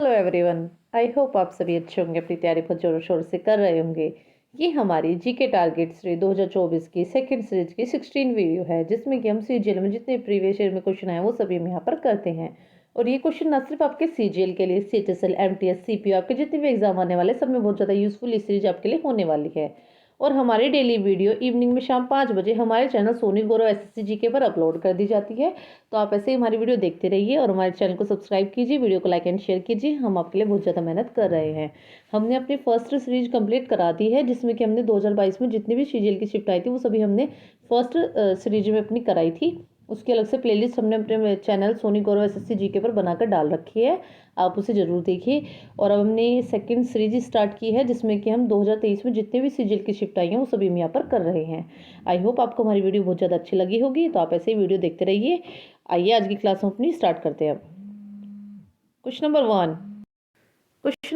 Hello everyone. I hope आप सभी अच्छे होंगे, अपनी तैयारी बहुत जोरों शोर से कर रहे होंगे। ये हमारी जीके टारगेट सीरीज 2024 की सेकंड सीरीज की 16 वीडियो है, जिसमें कि हम सीजीएल में जितने प्रीवियस ईयर में क्वेश्चन आए वो सभी हम यहाँ पर करते हैं। और ये क्वेश्चन न सिर्फ आपके सीजीएल के लिए, सीएचएसएल, एमटीएस, सीपीओ, आपके जितने भी एग्जाम आने वाले सब में बहुत ज़्यादा यूजफुल ये सीरीज आपके लिए होने वाली है। और हमारी डेली वीडियो इवनिंग में शाम 5 बजे हमारे चैनल सोनी गौरव एसएससी जीके पर अपलोड कर दी जाती है। तो आप ऐसे ही हमारी वीडियो देखते रहिए और हमारे चैनल को सब्सक्राइब कीजिए, वीडियो को लाइक एंड शेयर कीजिए। हम आपके लिए बहुत ज़्यादा मेहनत कर रहे हैं। हमने अपनी फर्स्ट सीरीज कंप्लीट करा दी है, जिसमें कि हमने 2022 में जितनी भी सीरियल की शिफ्ट आई थी वो सभी हमने फर्स्ट सीरीज में अपनी कराई थी। उसकी अलग से प्लेलिस्ट हमने अपने चैनल सोनी गौरव एसएससी जीके पर बनाकर डाल रखी है, आप उसे ज़रूर देखिए। और अब हमने सेकंड सीरीज स्टार्ट की है, जिसमें कि हम 2023 में जितने भी सीरियल की शिफ्ट आई हैं वो सभी हम यहाँ पर कर रहे हैं। आई होप आपको हमारी वीडियो बहुत ज़्यादा अच्छी लगी होगी, तो आप ऐसे ही वीडियो देखते रहिए। आइए आज की क्लास हम अपनी स्टार्ट करते हैं। अब क्वेश्चन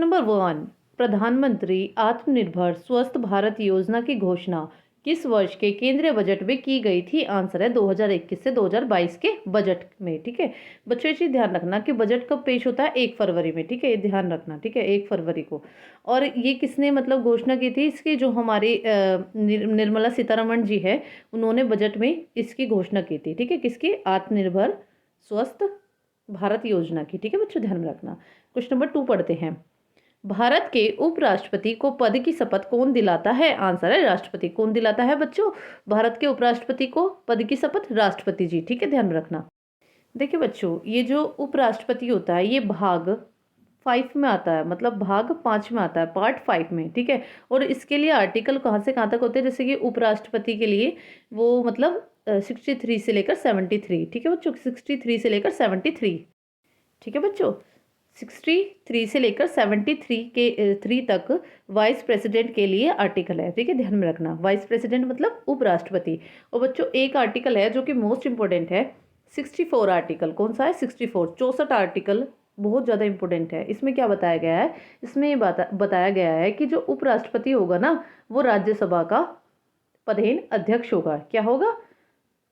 नंबर 1। प्रधानमंत्री आत्मनिर्भर स्वस्थ भारत योजना की घोषणा किस वर्ष के केंद्रीय बजट में की गई थी? आंसर है 2021 से 2022 के बजट में। ठीक है बच्चों, ये चीज ध्यान रखना कि बजट कब पेश होता है, 1 फरवरी में। ठीक है, ये ध्यान रखना। ठीक है, 1 फरवरी को। और ये किसने मतलब घोषणा की थी इसकी? जो हमारी निर्मला सीतारमण जी है, उन्होंने बजट में इसकी घोषणा की थी। ठीक है, किसकी? आत्मनिर्भर स्वस्थ भारत योजना की। ठीक है बच्चों, ध्यान में रखना। क्वेश्चन नंबर 2 पढ़ते हैं। भारत के उपराष्ट्रपति को पद की शपथ कौन दिलाता है? आंसर है राष्ट्रपति। कौन दिलाता है बच्चों भारत के उपराष्ट्रपति को पद की शपथ? राष्ट्रपति जी। ठीक है, ध्यान में रखना। देखिए बच्चों, ये जो उपराष्ट्रपति होता है ये भाग 5 में आता है, मतलब भाग 5 में आता है, पार्ट 5 में। ठीक है, और इसके लिए आर्टिकल कहाँ से कहाँ तक होते हैं? जैसे कि उपराष्ट्रपति के लिए वो मतलब 63 से लेकर 73। ठीक है बच्चों, 63 से लेकर 73। ठीक है बच्चों, 63 से लेकर 73 के 3 तक वाइस प्रेसिडेंट के लिए आर्टिकल है। ठीक है, ध्यान में रखना। वाइस प्रेसिडेंट मतलब उपराष्ट्रपति। और बच्चों एक आर्टिकल है जो कि मोस्ट इंपॉर्टेंट है, 64 आर्टिकल। कौन सा है? 64। 64 आर्टिकल बहुत ज़्यादा इंपॉर्टेंट है। इसमें क्या बताया गया है? इसमें ये बताया गया है कि जो उपराष्ट्रपति होगा ना, वो राज्यसभा का पदेन अध्यक्ष होगा। क्या होगा?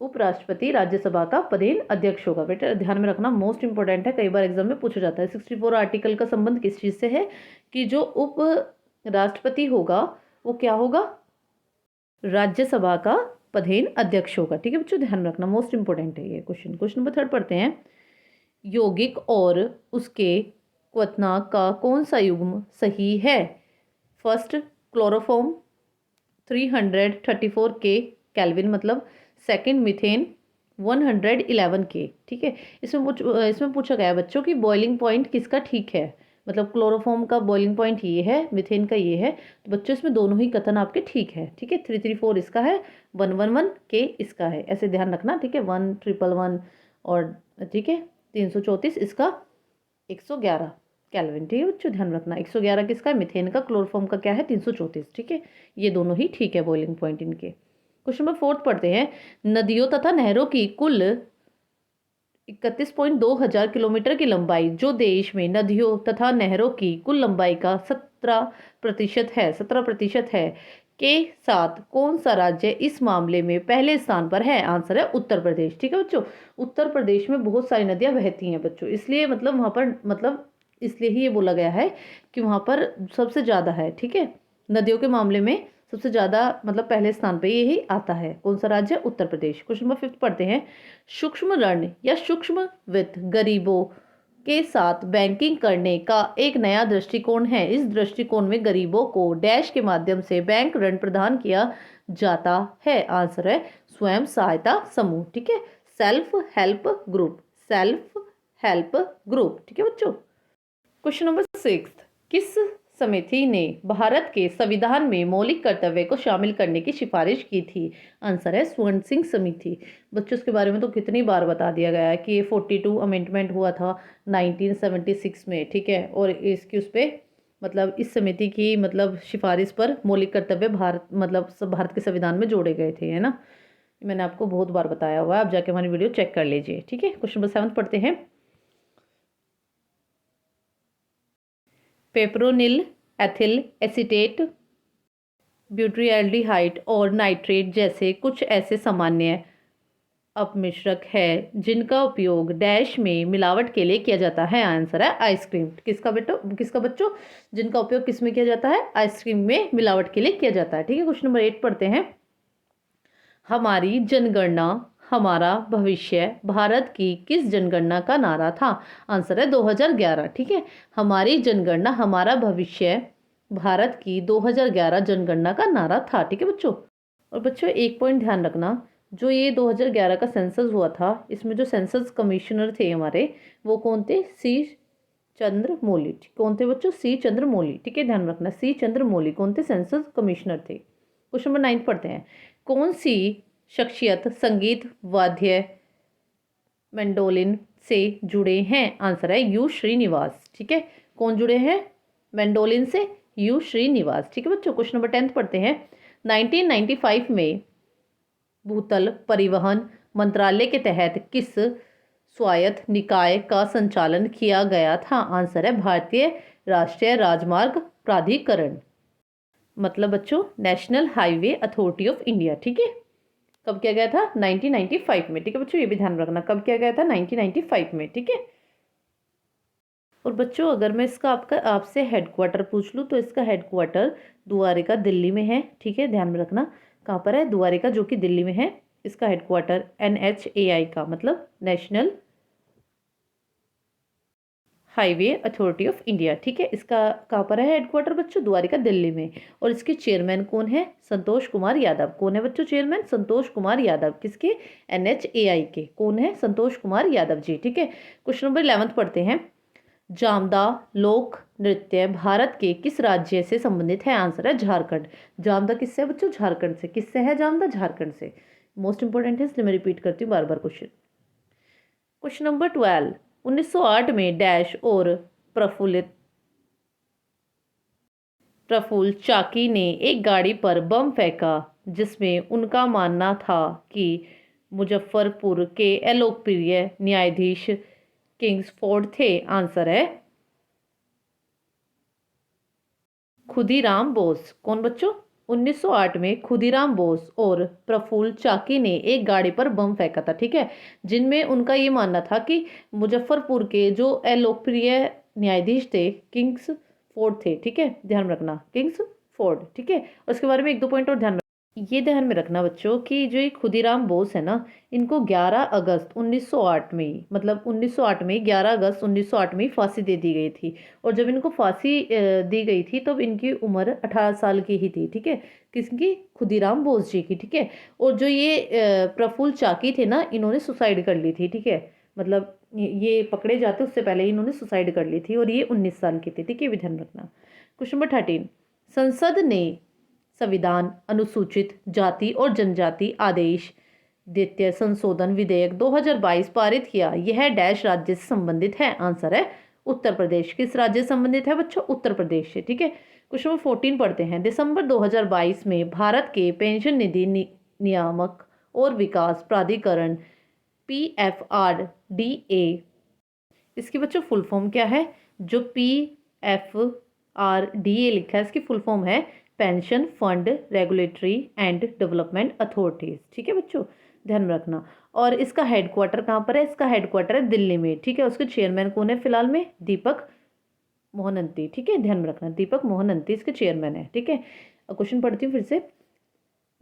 उपराष्ट्रपति राज्यसभा का पदेन अध्यक्ष होगा। बेटा ध्यान में रखना, मोस्ट इंपॉर्टेंट है, कई बार एग्जाम में पूछा जाता है। 64 आर्टिकल का संबंध किस चीज से है? कि जो उप राष्ट्रपति होगा वो क्या होगा? राज्यसभा का पदेन अध्यक्ष होगा। ठीक है बच्चों, ध्यान रखना, मोस्ट इंपॉर्टेंट है ये क्वेश्चन। क्वेश्चन नंबर 3 पढ़ते हैं। यौगिक और उसके क्वथनांक का कौन सा युग्म सही है? फर्स्ट क्लोरोफॉर्म 334 के केल्विन, मतलब सेकंड मीथेन 111 के। ठीक है, इसमें पूछा गया है बच्चों कि बॉइलिंग पॉइंट किसका ठीक है। मतलब क्लोरोफॉर्म का बॉइलिंग पॉइंट ये है, मीथेन का ये है। तो बच्चों इसमें दोनों ही कथन आपके ठीक है। ठीक है, 334 इसका है, 111 के इसका है, ऐसे ध्यान रखना। ठीक है, 1111 और ठीक है 334 इसका 111 केल्विन। ठीक है बच्चों, ध्यान रखना। 111 किसका है? मीथेन का। क्लोरोफॉर्म का क्या है? 334। ठीक है, ये दोनों ही ठीक है बॉइलिंग पॉइंट इनके। क्वेश्चन नंबर 4 पढ़ते हैं। नदियों तथा नहरों की कुल 31.2 हजार किलोमीटर की लंबाई, जो देश में नदियों तथा नहरों की कुल लंबाई का 17% है, 17% है, के साथ कौन सा राज्य इस मामले में पहले स्थान पर है? आंसर है उत्तर प्रदेश। ठीक है बच्चों, उत्तर प्रदेश में बहुत सारी नदियां बहती हैं बच्चों, इसलिए मतलब वहां पर मतलब इसलिए ही ये बोला गया है कि वहां पर सबसे ज़्यादा है। ठीक है, नदियों के मामले में सबसे ज़्यादा मतलब पहले स्थान पे यही आता है। कौन सा राज्य? उत्तर प्रदेश। क्वेश्चन नंबर 5 पढ़ते हैं। सूक्ष्म ऋण या सूक्ष्म वित्त गरीबों के साथ बैंकिंग करने का एक नया दृष्टिकोण है। इस दृष्टिकोण में गरीबों को डैश के माध्यम से बैंक ऋण प्रदान किया जाता है। आंसर है स्वयं सहायता समूह। ठीक है, self help group, self help group. ठीक है बच्चों। Question number 6। किस समिति ने भारत के संविधान में मौलिक कर्तव्य को शामिल करने की सिफारिश की थी? आंसर है स्वर्ण सिंह समिति। बच्चों इसके बारे में तो कितनी बार बता दिया गया है कि ये 42 अमेंडमेंट हुआ था 1976 में। ठीक है, और इसकी उस पर मतलब इस समिति की मतलब सिफारिश पर मौलिक कर्तव्य भारत मतलब भारत के संविधान में जोड़े गए थे, है ना। मैंने आपको बहुत बार बताया हुआ है, आप जाके हमारी वीडियो चेक कर लीजिए। ठीक है, क्वेश्चन नंबर 7 पढ़ते हैं। पेप्रोनिल, एथिल एसीटेट, ब्यूटाल्डिहाइड और नाइट्रेट जैसे कुछ ऐसे सामान्य अपमिश्रक है जिनका उपयोग डैश में मिलावट के लिए किया जाता है? आंसर है आइसक्रीम। किसका बेटो, किसका बच्चों, जिनका उपयोग किस में किया जाता है? आइसक्रीम में मिलावट के लिए किया जाता है। ठीक है, क्वेश्चन नंबर 8 पढ़ते हैं। हमारी जनगणना हमारा भविष्य भारत की किस जनगणना का नारा था? आंसर है 2011। ठीक है, हमारी जनगणना हमारा भविष्य भारत की 2011 जनगणना का नारा था। ठीक है बच्चों, और बच्चों एक पॉइंट ध्यान रखना, जो ये 2011 का सेंसस हुआ था, इसमें जो सेंसस कमिश्नर थे हमारे, वो कौन थे? सी चंद्रमौली। कौन थे बच्चों? सी चंद्रमौली। ठीक है, ध्यान रखना, सी चंद्रमौली कौन थे? सेंसस कमिश्नर थे। क्वेश्चन नंबर 9 पढ़ते हैं। कौन सी शख्सियत संगीत वाद्य मैंडोलिन से जुड़े हैं? आंसर है यू श्रीनिवास। ठीक है, कौन जुड़े हैं मैंडोलिन से? यू श्रीनिवास। ठीक है बच्चों, क्वेश्चन नंबर 10 पढ़ते हैं। 1995 में भूतल परिवहन मंत्रालय के तहत किस स्वायत्त निकाय का संचालन किया गया था? आंसर है भारतीय राष्ट्रीय राजमार्ग प्राधिकरण, मतलब बच्चों national highway authority of India. ठीक है, कब किया गया था? 1995 में। ठीक है बच्चों, ये भी ध्यान रखना, कब किया गया था? 1995 में। ठीक है, और बच्चों अगर मैं इसका आपसे हेडक्वार्टर पूछ लूँ तो इसका हेडक्वार्टर द्वारिका दिल्ली में है। ठीक है, ध्यान में रखना, कहाँ पर है? द्वारिका, जो कि दिल्ली में है। इसका हेडक्वार्टर NHAI का मतलब national highway authority of India. ठीक है, इसका कहाँ पर है हेडक्वार्टर बच्चों? द्वारिका दिल्ली में। और इसके चेयरमैन कौन है? संतोष कुमार यादव। कौन है बच्चों चेयरमैन? संतोष कुमार यादव। किसके? NHAI के। कौन है? संतोष कुमार यादव जी। ठीक है, क्वेश्चन नंबर 11 पढ़ते हैं। जामदा लोक नृत्य भारत के किस राज्य से संबंधित है? आंसर है झारखंड। जामदा किससे है बच्चों? झारखंड से। किससे है जामदा? झारखंड से। मोस्ट इंपोर्टेंट है, इसलिए मैं रिपीट करती हूँ बार बार क्वेश्चन। Question number 12। 1908 में डैश और प्रफुल्ल चाकी ने एक गाड़ी पर बम फेंका जिसमें उनका मानना था कि मुजफ्फरपुर के अलोकप्रिय न्यायाधीश किंग्सफोर्ड थे। आंसर है खुदीराम बोस। कौन बच्चों? 1908 में खुदीराम बोस और प्रफुल्ल चाकी ने एक गाड़ी पर बम फेंका था। ठीक है, जिनमें उनका ये मानना था कि मुजफ्फरपुर के जो अलोकप्रिय न्यायाधीश थे किंग्स फोर्ड थे। ठीक है, ध्यान रखना, किंग्स फोर्ड। ठीक है, और उसके बारे में एक दो पॉइंट और ये ध्यान में रखना बच्चों कि जो ये खुदीराम बोस है ना, इनको 11 अगस्त 1908 में ही, मतलब 1908 में 11 अगस्त 1908 में ही फांसी दे दी गई थी। और जब इनको फांसी दी गई थी तब इनकी उम्र 18 साल की ही थी। ठीक है, किसकी? खुदीराम बोस जी की। ठीक है, और जो ये प्रफुल्ल चाकी थे ना, इन्होंने सुसाइड कर ली थी। ठीक है, मतलब ये पकड़े जाते उससे पहले ही इन्होंने सुसाइड कर ली थी, और ये 19 साल की थी। ठीक है, भी ध्यान रखना। Question number 13। संसद ने संविधान अनुसूचित जाति और जनजाति आदेश द्वितीय संशोधन विधेयक 2022 पारित किया। यह डैश राज्य से संबंधित है? आंसर है उत्तर प्रदेश। किस राज्य से संबंधित है बच्चों? उत्तर प्रदेश से। ठीक है, क्वेश्चन नंबर 14 पढ़ते हैं। दिसंबर 2022 में भारत के पेंशन निधि नियामक और विकास प्राधिकरण PFRDA, इसकी बच्चों फुल फॉर्म क्या है? जो PFRDA लिखा है, इसकी फुल फॉर्म है pension fund regulatory and development authorities. ठीक है बच्चों, ध्यान में रखना। और इसका हेडक्वार्टर कहाँ पर है? इसका हेडक्वार्टर है दिल्ली में। ठीक है, उसके चेयरमैन कौन है फिलहाल में? दीपक मोहनंती। ठीक है, ध्यान में रखना, दीपक मोहनंती इसके चेयरमैन है। ठीक है, क्वेश्चन पढ़ती हूँ फिर से।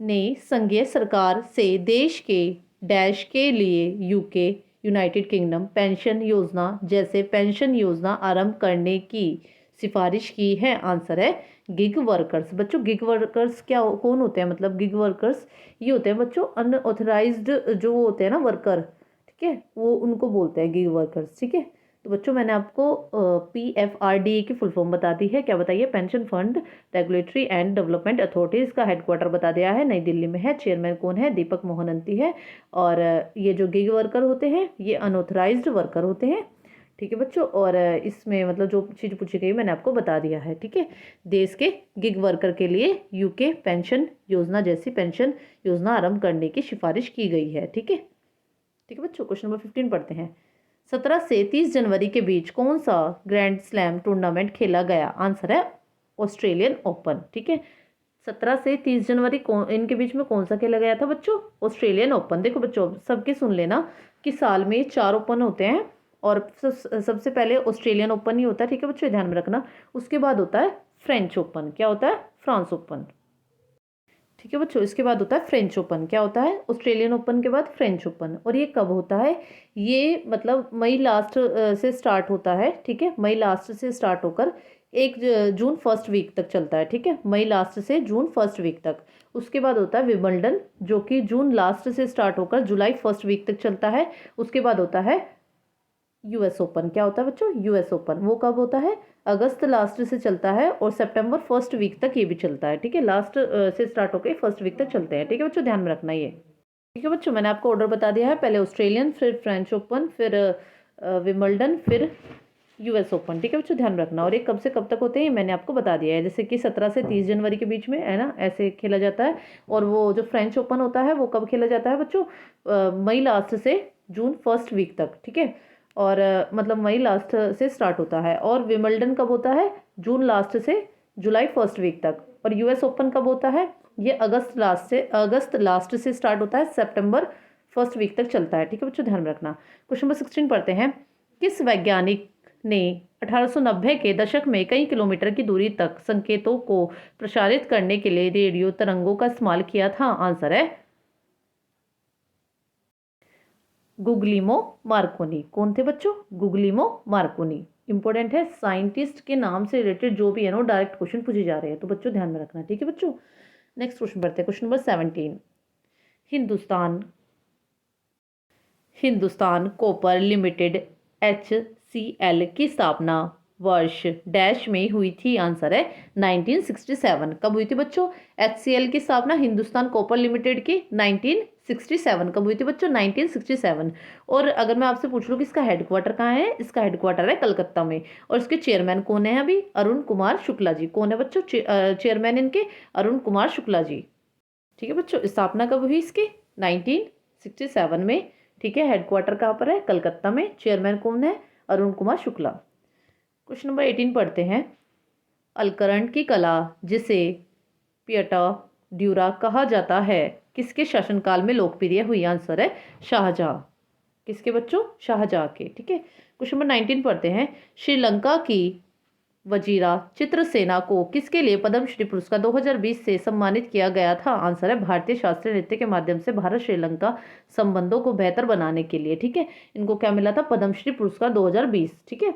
ने संघीय सरकार से देश के डैश के लिए यूके यूनाइटेड किंगडम पेंशन योजना जैसे पेंशन योजना आरंभ करने की सिफारिश की है? आंसर है गिग वर्कर्स। बच्चों गिग वर्कर्स क्या कौन होते हैं? मतलब गिग वर्कर्स ये होते हैं बच्चों अनऑथराइज्ड जो होते हैं ना वर्कर। ठीक है, वो उनको बोलते हैं गिग वर्कर्स। ठीक है, तो बच्चों मैंने आपको PFRDA की फुल फॉर्म बता दी है। क्या बताइए? Pension fund regulatory and development authority. इसका हेडक्वार्टर बता दिया है, नई दिल्ली में है। चेयरमैन कौन है? दीपक मोहनंती है। और ये जो गिग वर्कर होते हैं ये अनऑथराइज्ड वर्कर होते हैं। ठीक है बच्चों, और इसमें मतलब जो चीज़ पूछी गई मैंने आपको बता दिया है। ठीक है, देश के गिग वर्कर के लिए यूके पेंशन योजना जैसी पेंशन योजना आरंभ करने की सिफारिश की गई है। ठीक है, ठीक है बच्चों, क्वेश्चन नंबर 15 पढ़ते हैं। 17 से 30 जनवरी के बीच कौन सा ग्रैंड स्लैम टूर्नामेंट खेला गया? आंसर है ऑस्ट्रेलियन ओपन। ठीक है, 17 से 30 जनवरी कौन इनके बीच में कौन सा खेला गया था बच्चों? Australian open. देखो बच्चों सबके सुन लेना कि साल में 4 ओपन होते हैं और सबसे पहले ऑस्ट्रेलियन ओपन ही होता है, ठीक है बच्चों, ध्यान में रखना। उसके बाद होता है फ्रेंच ओपन। क्या होता है? France open. ठीक है बच्चों, इसके बाद होता है फ्रेंच ओपन। क्या होता है? ऑस्ट्रेलियन ओपन के बाद फ्रेंच ओपन। और ये कब होता है? ये मतलब मई लास्ट से स्टार्ट होता है, ठीक है, मई लास्ट से स्टार्ट होकर 1 जून फर्स्ट वीक तक चलता है, ठीक है, मई लास्ट से जून फर्स्ट वीक तक। उसके बाद होता है विंबलडन, जो कि जून लास्ट से स्टार्ट होकर जुलाई फर्स्ट वीक तक चलता है। उसके बाद होता है यूएस ओपन। क्या होता है बच्चों? US open. वो कब होता है? अगस्त लास्ट से चलता है और सितंबर फर्स्ट वीक तक ये भी चलता है, ठीक है, लास्ट से स्टार्ट होकर फर्स्ट वीक तक चलते हैं, ठीक है बच्चों, ध्यान में रखना ये। ठीक है बच्चों, मैंने आपको ऑर्डर बता दिया है, पहले ऑस्ट्रेलियन, फिर फ्रेंच ओपन, फिर विंबलडन, फिर यूएस ओपन, ठीक है बच्चों, ध्यान रखना। और ये कब से कब तक होते हैं मैंने आपको बता दिया है, जैसे कि 17 से 30 जनवरी के बीच में, है ना, ऐसे खेला जाता है। और वो जो फ्रेंच ओपन होता है वो कब खेला जाता है बच्चों? मई लास्ट से जून फर्स्ट वीक तक, ठीक है, और मतलब मई लास्ट से स्टार्ट होता है। और विंबलडन कब होता है? जून लास्ट से जुलाई फर्स्ट वीक तक। और यूएस ओपन कब होता है? ये अगस्त लास्ट से स्टार्ट होता है, सितंबर फर्स्ट वीक तक चलता है, ठीक है बच्चों, ध्यान में रखना। क्वेश्चन नंबर 16 पढ़ते हैं। किस वैज्ञानिक ने 1890 के दशक में कई किलोमीटर की दूरी तक संकेतों को प्रसारित करने के लिए रेडियो तरंगों का इस्तेमाल किया था? आंसर है गुगलिमो मार्कोनी। कौन थे बच्चों? Guglielmo Markovnikov. इंपॉर्टेंट है, साइंटिस्ट के नाम से रिलेटेड जो भी है ना डायरेक्ट क्वेश्चन पूछे जा रहे हैं, तो बच्चों ध्यान में रखना, ठीक है बच्चों। नेक्स्ट क्वेश्चन पढ़ते हैं, question number 17। Hindustan Hindustan copper limited HCL की स्थापना वर्ष डैश में हुई थी? आंसर है 1967। कब हुई थी बच्चों HCL की स्थापना? हिंदुस्तान कॉपर लिमिटेड की 1967। कब हुई थी बच्चों? 1967। और अगर मैं आपसे पूछ लूँ कि इसका हेडक्वार्टर कहाँ है? इसका हेडक्वार्टर है कलकत्ता में। और इसके चेयरमैन कौन है अभी? अरुण कुमार शुक्ला जी। कौन है बच्चों चेयरमैन इनके? अरुण कुमार शुक्ला जी। ठीक है बच्चों, स्थापना कब हुई इसकी? 1967 में, ठीक है। हेडक्वार्टर कहाँ पर है? कलकत्ता में। चेयरमैन कौन है? अरुण कुमार शुक्ला। क्वेश्चन नंबर 18 पढ़ते हैं। अलकरंड की कला, जिसे पियटा ड्यूरा कहा जाता है, किसके शासनकाल में लोकप्रिय हुई? आंसर है शाहजहां। किसके बच्चों? शाहजहां के, ठीक है। क्वेश्चन नंबर 19 पढ़ते हैं। श्रीलंका की वजीरा चित्रसेना को किसके लिए पद्मश्री पुरस्कार 2020 से सम्मानित किया गया था? आंसर है भारतीय शास्त्रीय नृत्य के माध्यम से भारत श्रीलंका संबंधों को बेहतर बनाने के लिए, ठीक है। इनको क्या मिला था? पद्मश्री पुरस्कार 2020, ठीक है,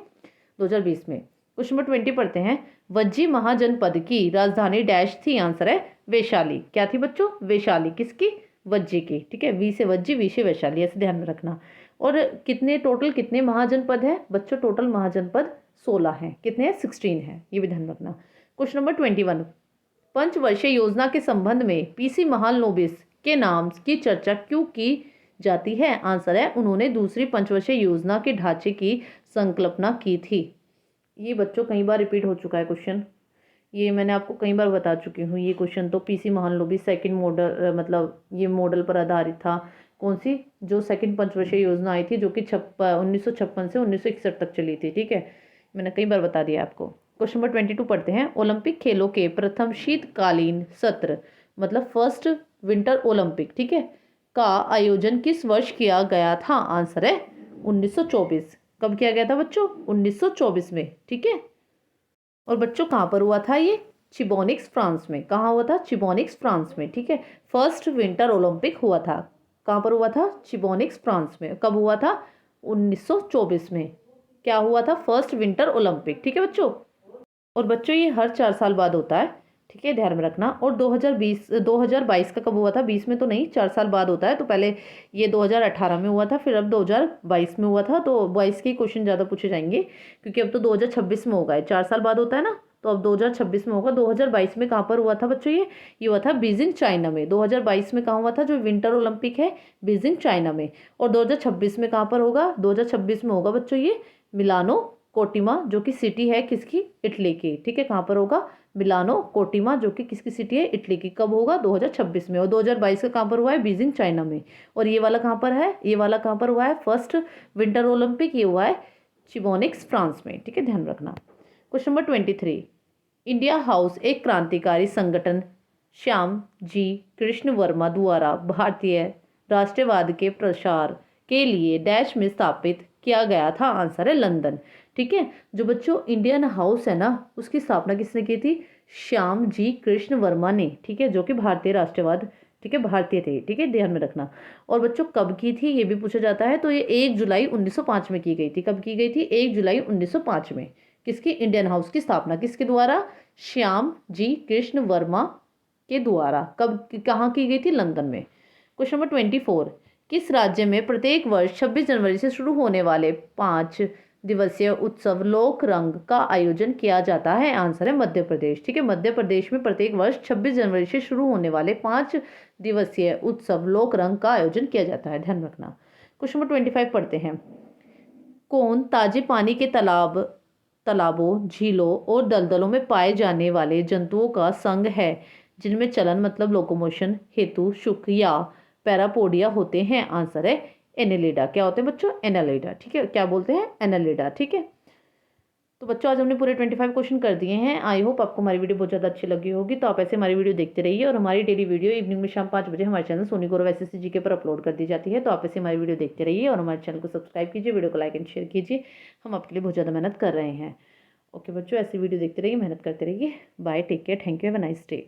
2020 में। क्वेश्चन नंबर 20 पढ़ते हैं। वज्जी महाजनपद की राजधानी डैश थी? आंसर है वैशाली। क्या थी बच्चों? वैशाली। किसकी? वज्जी की, ठीक है, वी से वज्जी, वी से वैशाली, ऐसे ध्यान में रखना। और कितने महाजनपद है बच्चों? टोटल महाजनपद 16 हैं। कितने हैं? 16 हैं, ये भी ध्यान रखना। Question number 21। पंचवर्षीय योजना के संबंध में पीसी महालनोबिस के नाम की चर्चा क्यों की जाती है? आंसर है उन्होंने दूसरी पंचवर्षीय योजना के ढांचे की संकल्पना की थी। ये बच्चों कई बार रिपीट हो चुका है क्वेश्चन, ये मैंने आपको कई बार बता चुकी हूँ। ये क्वेश्चन तो पीसी महालनोबिस सेकंड मॉडल, मतलब ये मॉडल पर आधारित था। कौन सी? जो सेकंड पंचवर्षीय योजना आई थी, जो कि 1956 से 1961 तक चली थी, ठीक है, मैंने कई बार बता दिया आपको। क्वेश्चन नंबर 22 पढ़ते हैं। ओलंपिक खेलों के प्रथम शीतकालीन सत्र, मतलब फर्स्ट विंटर ओलंपिक, ठीक है, का आयोजन किस वर्ष किया गया था? आंसर है 1924। कब किया गया था बच्चों? 1924 में, ठीक है। और बच्चों कहाँ पर हुआ था ये? चिबोनिक्स फ्रांस में। कहाँ हुआ था? चिबोनिक्स फ्रांस में, ठीक है। फर्स्ट विंटर ओलंपिक हुआ था कहाँ पर? हुआ था चिबोनिक्स फ्रांस में। कब हुआ था? 1924 में। क्या हुआ था? फर्स्ट विंटर ओलंपिक, ठीक है बच्चों। और बच्चों ये हर 4 साल बाद होता है, ठीक है, ध्यान में रखना। और 2022 का कब हुआ था? 20 में तो नहीं, 4 साल बाद होता है। तो पहले ये 2018 में हुआ था, फिर अब 2022 में हुआ था। तो 22 के क्वेश्चन ज़्यादा पूछे जाएंगे, क्योंकि अब तो 2026 में होगा। 4 साल बाद होता है ना, तो अब 2026 में होगा। 2022 में कहाँ पर हुआ था बच्चों? ये हुआ था बीजिंग चाइना में। 2022 में कहाँ हुआ था जो विंटर ओलंपिक है? बीजिंग चाइना में। और 2026 में कहाँ पर होगा? 2026 में होगा बच्चों ये मिलानो कोटिमा, जो कि सिटी है किसकी? इटली की, ठीक है। कहाँ पर होगा? मिलानो कोटिमा, जो कि किसकी सिटी है? इटली की। कब होगा? 2026 में। और 2022 का कहाँ पर हुआ है? बीजिंग चाइना में। और ये वाला कहाँ पर है? ये वाला कहाँ पर हुआ है? फर्स्ट विंटर ओलंपिक ये हुआ है चिबोनिक्स फ्रांस में, ठीक है, ध्यान रखना। Question number 23। इंडिया हाउस एक क्रांतिकारी संगठन श्याम जी कृष्ण वर्मा द्वारा भारतीय राष्ट्रवाद के प्रसार के लिए डैश में स्थापित किया गया था? आंसर है लंदन। ठीक है, जो बच्चों इंडियन हाउस है ना, उसकी स्थापना किसने की थी? श्याम जी कृष्ण वर्मा ने। ठीक है, जो कि भारतीय राष्ट्रवाद, ठीक है, भारतीय थे। ठीक है, ध्यान में रखना। और बच्चों कब की थी ये भी पूछा जाता है, तो ये 1 जुलाई 1905 में की गई थी। कब की गई थी? 1 जुलाई 1905 में। किसकी? इंडियन हाउस की स्थापना किसके द्वारा? श्याम जी कृष्ण वर्मा के द्वारा। कब, कहाँ की गई थी? लंदन में। क्वेश्चन नंबर 24, किस राज्य में प्रत्येक वर्ष 26 जनवरी से शुरू होने वाले 5 दिवसीय उत्सव लोक रंग का आयोजन किया जाता है? आंसर है मध्य प्रदेश। ठीक है, मध्य प्रदेश में प्रत्येक वर्ष 26 जनवरी से शुरू होने वाले 5 दिवसीय उत्सव लोक रंग का आयोजन किया जाता है, ध्यान रखना। क्वेश्चन नंबर 25 पढ़ते हैं। कौन ताजे पानी के तालाबों, झीलों और दलदलों में पाए जाने वाले जंतुओं का संघ है जिनमें चलन मतलब लोकोमोशन हेतु शुक या पैरापोडिया होते हैं? आंसर है एनेलिडा। क्या होते हैं बच्चों? एनालिडा। ठीक है, क्या बोलते हैं? एनालिडा। ठीक है, तो बच्चों आज हमने पूरे 25 क्वेश्चन कर दिए हैं। आई होप आपको हमारी वीडियो बहुत ज़्यादा अच्छी लगी होगी। तो आप ऐसे हमारी वीडियो देखते रहिए, और हमारी डेली वीडियो इवनिंग में शाम 5 बजे हमारे चैनल सोनी गौरव एसएससी जीके पर अपलोड कर दी जाती है। तो आप ऐसे हमारी वीडियो देखते रहिए और हमारे चैनल को सब्सक्राइब कीजिए, वीडियो को लाइक एंड शेयर कीजिए। हम आपके लिए बहुत ज़्यादा मेहनत कर रहे हैं। ओके बच्चों, ऐसी वीडियो देखते रहिए, मेहनत करते रहिए। Bye, take care, thank you, have a nice day.